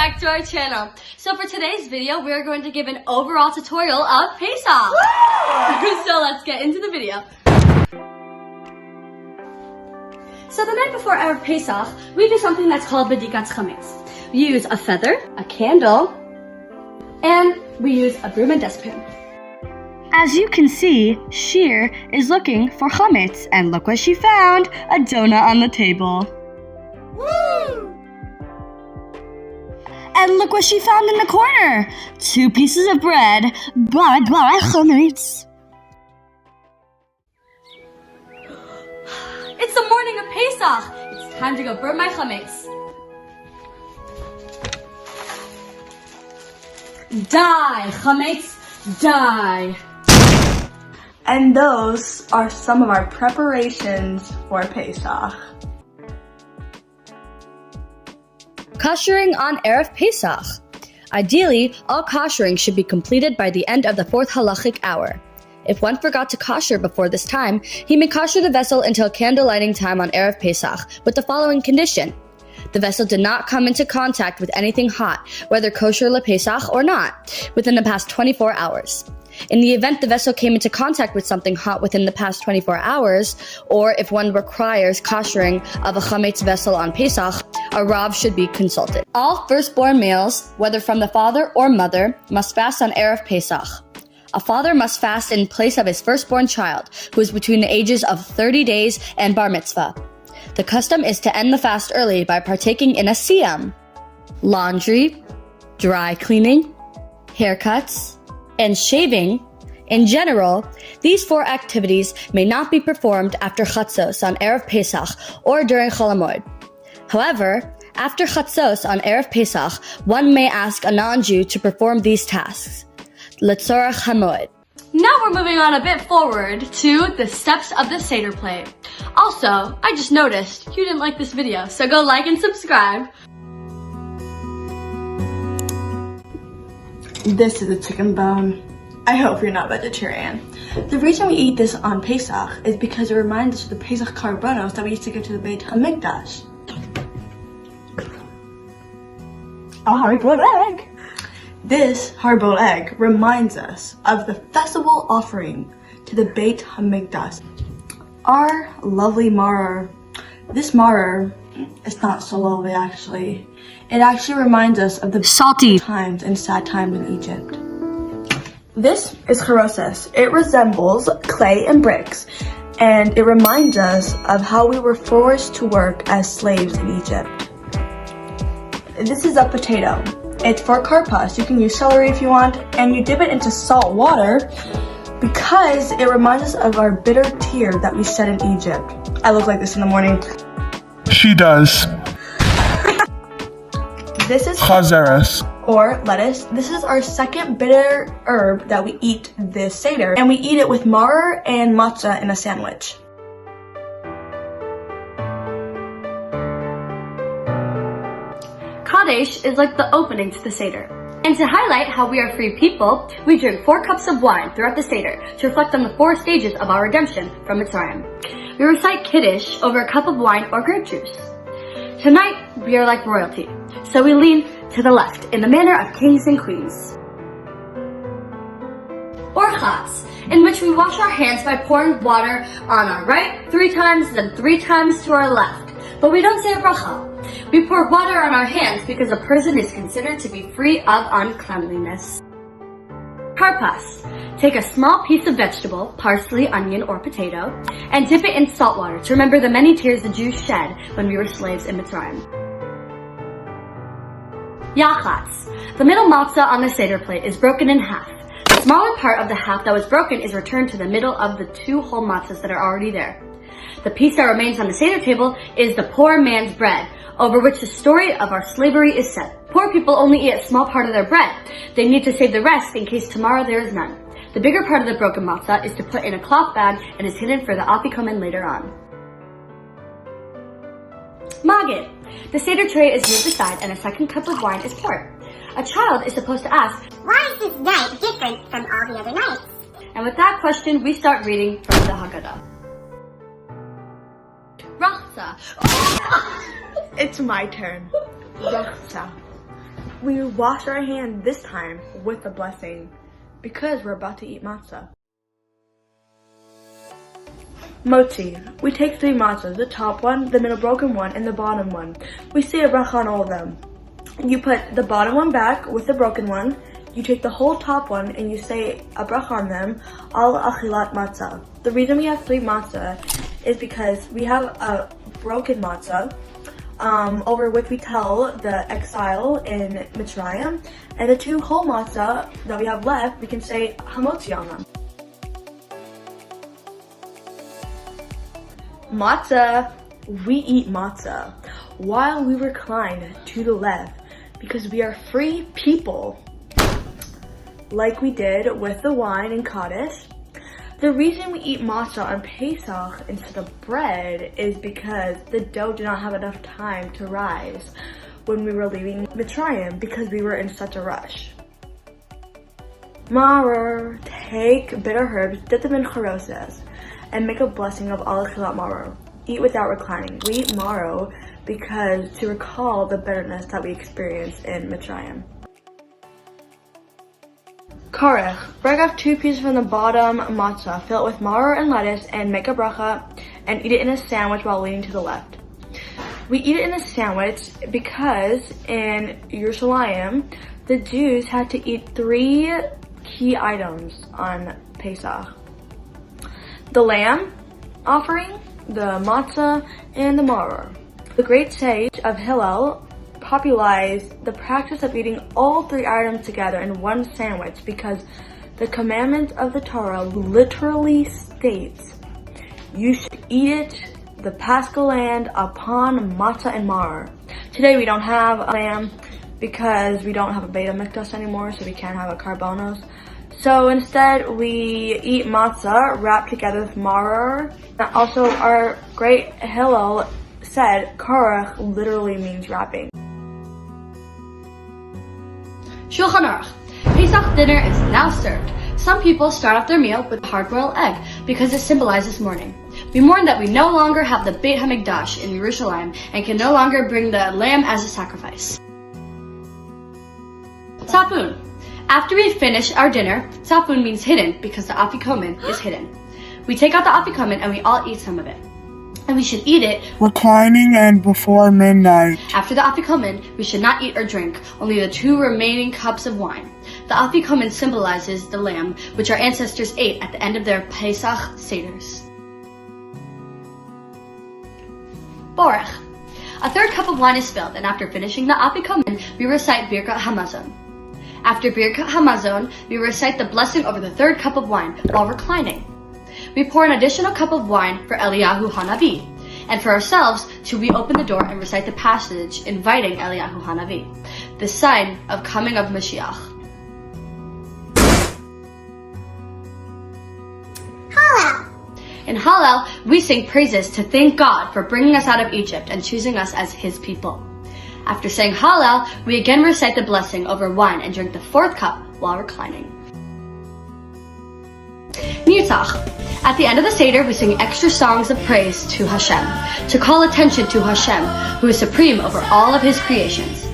back to our channel. So for today's video, we are going to give an overall tutorial of Pesach. So let's get into the video. So the night before Erev Pesach, we do something that's called Bedikat Chametz. We use a feather, a candle, and we use a broom and dustpan. As you can see, Shir is looking for chametz, and look what she found, a donut on the table. Woo! And look what she found in the corner, 2 pieces of bread, blah blah chametz. It's the morning of Pesach. It's time to go burn my chametz. Die, chametz, die. And those are some of our preparations for Pesach. Koshering on Erev Pesach. Ideally, all koshering should be completed by the end of the 4th halachic hour. If one forgot to kosher before this time, he may kosher the vessel until candle lighting time on Erev Pesach with the following condition. The vessel did not come into contact with anything hot, whether kosher lePesach or not, within the past 24 hours. In the event the vessel came into contact with something hot within the past 24 hours, or if one requires koshering of a chametz vessel on Pesach, a Rav should be consulted. All firstborn males, whether from the father or mother, must fast on Erev Pesach. A father must fast in place of his firstborn child, who is between the ages of 30 days and bar mitzvah. The custom is to end the fast early by partaking in a siyam. Laundry, dry cleaning, haircuts, and shaving. In general, these 4 activities may not be performed after Chatzos on Erev Pesach or during Chol HaMoed. However, after Chatzos on Erev Pesach, one may ask a non-Jew to perform these tasks. Letzorach HaMoed. Now we're moving on a bit forward to the steps of the Seder plate. Also, I just noticed you didn't like this video, so go like and subscribe. This is a chicken bone. I hope you're not vegetarian. The reason we eat this on Pesach is because it reminds us of the Pesach karbanos that we used to give to the Beit HaMikdash. A hard-boiled egg. This hard-boiled egg reminds us of the festival offering to the Beit HaMikdash. Our lovely maror. This maror, it's not so lovely actually. It actually reminds us of the Salty times and sad times in Egypt. This is charoses. It resembles clay and bricks, and it reminds us of how we were forced to work as slaves in Egypt. This is a potato. It's for karpas. You can use celery if you want, and you dip it into salt water because it reminds us of our bitter tear that we shed in Egypt. I look like this in the morning. She does. This is Chazeres. or lettuce. This is our second bitter herb that we eat this Seder, and we eat it with maror and matzah in a sandwich. Kadesh is like the opening to the Seder. And to highlight how we are free people, we drink 4 cups of wine throughout the Seder to reflect on the 4 stages of our redemption from Mitzrayim. We recite Kiddush over a cup of wine or grape juice. Tonight, we are like royalty, so we lean to the left in the manner of kings and queens. Or Chatz, in which we wash our hands by pouring water on our right 3 times, then 3 times to our left. But we don't say a bracha. We pour water on our hands because a person is considered to be free of uncleanliness. Karpas. Take a small piece of vegetable, parsley, onion, or potato, and dip it in salt water to remember the many tears the Jews shed when we were slaves in Mitzrayim. Yachatz. The middle matzah on the Seder plate is broken in half. The smaller part of the half that was broken is returned to the middle of the 2 whole matzahs that are already there. The piece that remains on the Seder table is the poor man's bread, over which the story of our slavery is set. Poor people only eat a small part of their bread. They need to save the rest in case tomorrow there is none. The bigger part of the broken matzah is to put in a cloth bag and is hidden for the afikomen later on. Magid. The Seder tray is moved aside and a second cup of wine is poured. A child is supposed to ask, "Why is this night different from all the other nights?" And with that question, we start reading from the Haggadah. Rachza. It's my turn. Rachza. we wash our hands this time with the blessing because we're about to eat matzah. Motzi. We take 3 matzahs, the top one, the middle broken one, and the bottom one. We say a bracha on all of them. You put the bottom one back with the broken one. You take the whole top one and you say a bracha on them, al achilat matzah. The reason we have 3 matzah is because we have a broken matzah, over which we tell the exile in Mitzrayim, and the 2 whole matzah that we have left, we can say hamotzi on them. Matzah. We eat matzah while we recline to the left because we are free people, like we did with the wine and Kaddish. The reason we eat matzah on Pesach instead of bread is because the dough did not have enough time to rise when we were leaving Mitzrayim because we were in such a rush. Maror. Take bitter herbs, dip them in charoses, and make a blessing of al achilat maror. Eat without reclining. We eat maror because to recall the bitterness that we experienced in Mitzrayim. Karech. Break off 2 pieces from the bottom matzah, fill it with maror and lettuce, and make a bracha, and eat it in a sandwich while leaning to the left. We eat it in a sandwich because in Yerushalayim, the Jews had to eat 3 key items on Pesach: the lamb offering, the matzah, and the maror. The great sage of Hillel popularized the practice of eating all 3 items together in one sandwich because the commandment of the Torah literally states you should eat it, the paschal lamb, upon matzah and maror. Today we don't have a lamb because we don't have a Beit HaMikdash anymore, so we can't have a karbonos. So instead we eat matzah wrapped together with maror. Also, our great Hillel said karach literally means wrapping. Shulchan Aruch. Pesach dinner is now served. Some people start off their meal with a hard-boiled egg because it symbolizes mourning. We mourn that we no longer have the Beit HaMikdash in Yerushalayim and can no longer bring the lamb as a sacrifice. Tzafun. After we finish our dinner, tzafun means hidden because the afikomen is hidden. We take out the afikomen and we all eat some of it. And we should eat it reclining and before midnight. After the afikomen, we should not eat or drink, only the 2 remaining cups of wine. The afikomen symbolizes the lamb, which our ancestors ate at the end of their Pesach Seders. Borech. A 3rd cup of wine is filled, and after finishing the afikomen, we recite Birkat Hamazon. After Birkat Hamazon, we recite the blessing over the 3rd cup of wine while reclining. We pour an additional cup of wine for Eliyahu Hanavi, and for ourselves to we open the door and recite the passage inviting Eliyahu Hanavi, the sign of coming of Mashiach. Hallel. In Hallel, we sing praises to thank God for bringing us out of Egypt and choosing us as His people. After saying Hallel, we again recite the blessing over wine and drink the 4th cup while reclining. Nitzach. At the end of the Seder, we sing extra songs of praise to Hashem, to call attention to Hashem, who is supreme over all of His creations.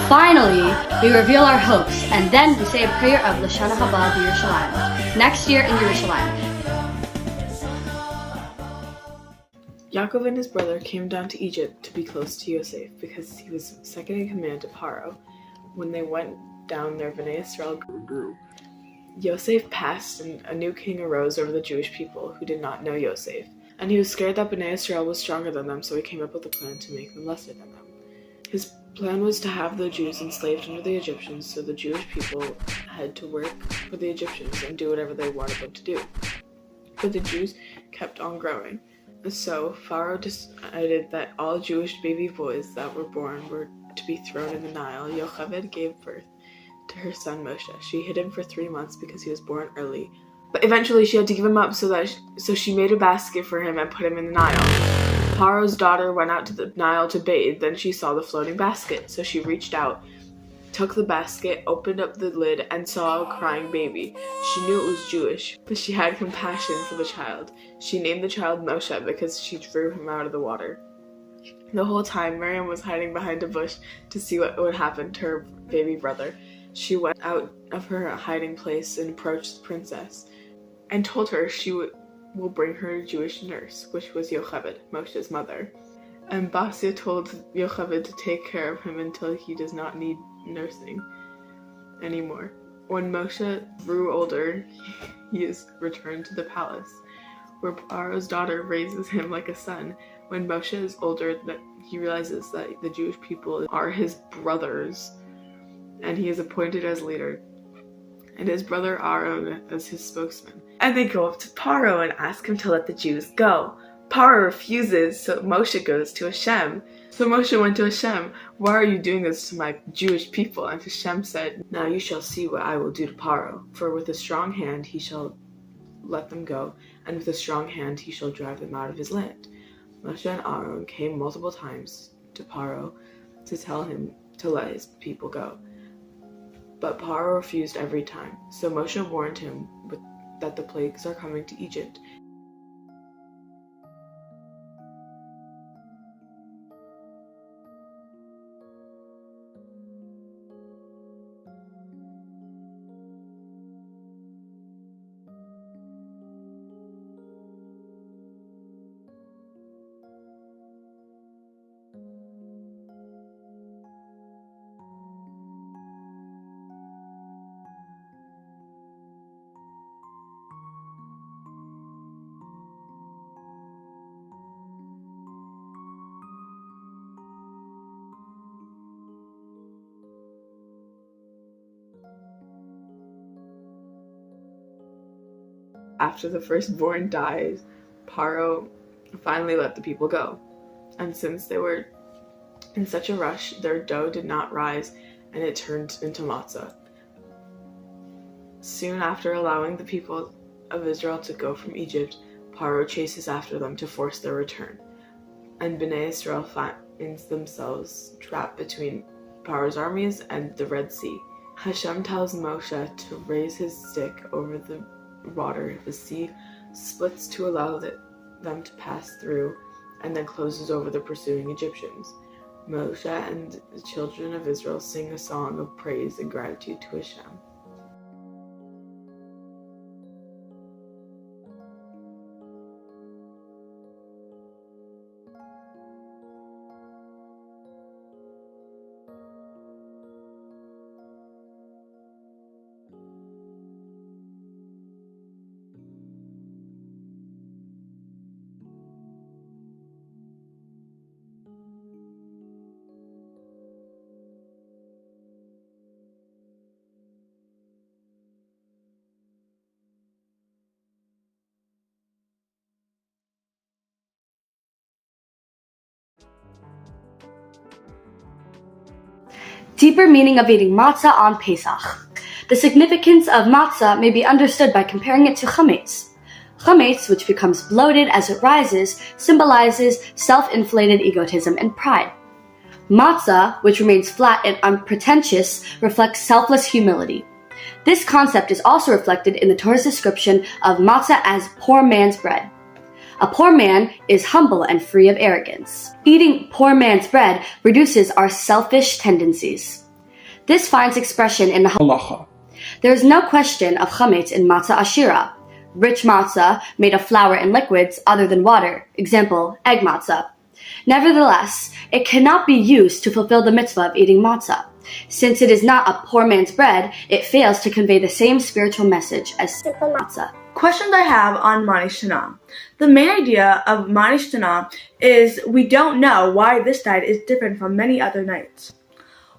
Finally, we reveal our hopes, and then we say a prayer of L'Shana Haba Yerushalayim, next year in Yerushalayim. Yaakov and his brother came down to Egypt to be close to Yosef because he was second in command of Pharaoh. When they went down there, Bnei Israel grew. Yosef passed, and a new king arose over the Jewish people who did not know Yosef. And he was scared that Bnei Israel was stronger than them, so he came up with a plan to make them lesser than them. His plan was to have the Jews enslaved under the Egyptians, so the Jewish people had to work for the Egyptians and do whatever they wanted them to do. But the Jews kept on growing. So Pharaoh decided that all Jewish baby boys that were born were to be thrown in the Nile. Yocheved gave birth to her son Moshe. She hid him for 3 months because he was born early. But eventually she had to give him up, so she made a basket for him and put him in the Nile. Pharaoh's daughter went out to the Nile to bathe. Then she saw the floating basket. So she reached out, took the basket, opened up the lid, and saw a crying baby. She knew it was Jewish, but she had compassion for the child. She named the child Moshe because she drew him out of the water. The whole time, Miriam was hiding behind a bush to see what would happen to her baby brother. She went out of her hiding place and approached the princess and told her she will bring her a Jewish nurse, which was Yocheved, Moshe's mother. And Basia told Yocheved to take care of him until he does not need nursing anymore. When Moshe grew older, he is returned to the palace, where Paro's daughter raises him like a son. When Moshe is older, he realizes that the Jewish people are his brothers, and he is appointed as leader, and his brother Aaron as his spokesman. And they go up to Paro and ask him to let the Jews go. Paro refuses, so Moshe goes to Hashem. So Moshe went to Hashem, "Why are you doing this to my Jewish people?" And Hashem said, "Now you shall see what I will do to Paro, for with a strong hand he shall let them go, and with a strong hand he shall drive them out of his land." Moshe and Aaron came multiple times to Paro to tell him to let his people go. But Paro refused every time, so Moshe warned him that the plagues are coming to Egypt. After the firstborn dies, Paro finally let the people go. And since they were in such a rush, their dough did not rise, and it turned into matzah. Soon after allowing the people of Israel to go from Egypt, Paro chases after them to force their return. And Bnei Israel finds themselves trapped between Paro's armies and the Red Sea. Hashem tells Moshe to raise his stick over the water. The sea splits to allow them to pass through, and then closes over the pursuing Egyptians. Moshe and the children of Israel sing a song of praise and gratitude to Hashem. Deeper meaning of eating matzah on Pesach. The significance of matzah may be understood by comparing it to chametz. Chametz, which becomes bloated as it rises, symbolizes self-inflated egotism and pride. Matzah, which remains flat and unpretentious, reflects selfless humility. This concept is also reflected in the Torah's description of matzah as poor man's bread. A poor man is humble and free of arrogance. Eating poor man's bread reduces our selfish tendencies. This finds expression in the halacha. There is no question of chametz in matzah ashira, rich matzah made of flour and liquids other than water, example, egg matzah. Nevertheless, it cannot be used to fulfill the mitzvah of eating matzah. Since it is not a poor man's bread, it fails to convey the same spiritual message as simple matzah. Questions I have on Manishtanah. The main idea of Manishtanah is we don't know why this night is different from many other nights.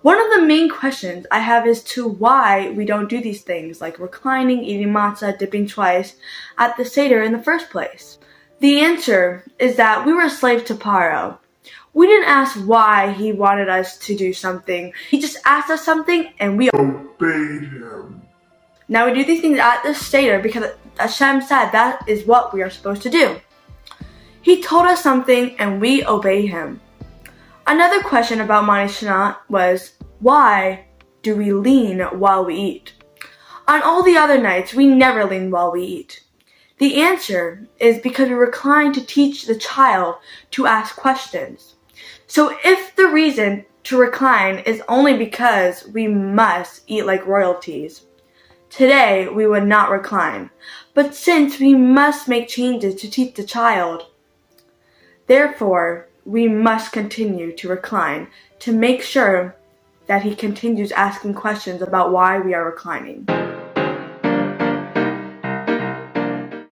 One of the main questions I have is to why we don't do these things like reclining, eating matzah, dipping twice at the Seder in the first place. The answer is that we were slaves to Paro. We didn't ask why he wanted us to do something. He just asked us something and we obeyed him. Now we do these things at the Seder because Hashem said that is what we are supposed to do. He told us something and we obey him. Another question about Manishtanah was, why do we lean while we eat? On all the other nights, we never lean while we eat. The answer is because we recline to teach the child to ask questions. So if the reason to recline is only because we must eat like royalties, today we would not recline. But since we must make changes to teach the child, therefore we must continue to recline to make sure that he continues asking questions about why we are reclining.